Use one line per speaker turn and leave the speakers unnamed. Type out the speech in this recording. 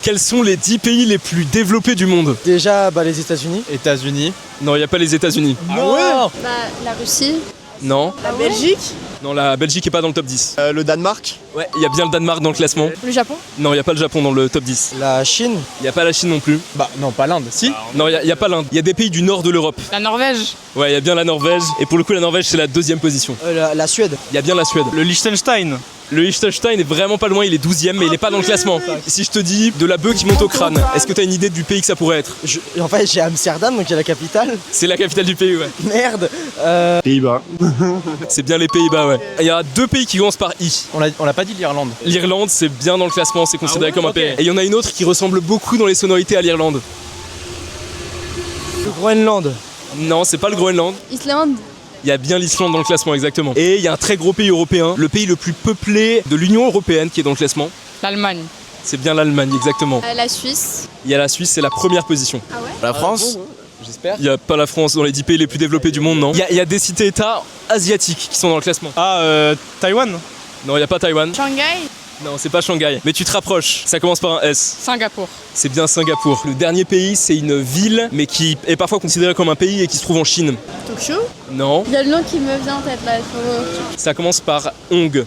Quels sont les 10 pays les plus développés du monde?
Déjà, les États-Unis.
États-Unis.
Non, il n'y a pas les États-Unis.
Non.
Bah, la Russie.
Non.
La Belgique.
Non, la Belgique est pas dans le top 10.
Le Danemark.
Ouais, il y a bien le Danemark dans le classement.
Le Japon.
Non, il n'y a pas le Japon dans le top 10.
La Chine.
Il n'y a pas la Chine non plus.
Bah non, pas l'Inde. Si.
Non, il n'y a pas l'Inde. Il y a des pays du nord de l'Europe.
La Norvège.
Ouais, il y a bien la Norvège. Et pour le coup, la Norvège, c'est la deuxième position.
La Suède.
Il y a bien la Suède.
Le Liechtenstein.
Le Liechtenstein est vraiment pas loin, il est 12ème, mais il est pas dans le classement. Si je te dis de la bœuf qui monte au crâne, est-ce que t'as une idée du pays que ça pourrait être?
En fait, j'ai Amsterdam, donc il y a la capitale.
C'est la capitale du pays, ouais.
Merde.
Pays-Bas.
C'est bien les Pays-Bas, ouais. Il y a deux pays qui commencent par I.
On l'a pas dit l'Irlande.
L'Irlande, c'est bien dans le classement, c'est considéré comme un pays. Et il y en a une autre qui ressemble beaucoup dans les sonorités à l'Irlande.
Le Groenland.
Non, c'est pas le Groenland.
Islande.
Il y a bien l'Islande dans le classement, exactement. Et il y a un très gros pays européen, le pays le plus peuplé de l'Union européenne qui est dans le classement.
L'Allemagne.
C'est bien l'Allemagne, exactement.
La Suisse.
Il y a la Suisse, c'est la première position.
Ah ouais.
La France.
J'espère.
Il n'y a pas la France dans les 10 pays les plus développés du monde, non. Il y a des cités-états asiatiques qui sont dans le classement.
Taïwan.
Non, il n'y a pas Taïwan.
Shanghai.
Non, c'est pas Shanghai. Mais tu te rapproches. Ça commence par un S.
Singapour.
C'est bien Singapour. Le dernier pays, c'est une ville, mais qui est parfois considérée comme un pays et qui se trouve en Chine.
Tokyo.
Non.
Il y a le nom qui me vient en tête là.
Ça commence par Hong.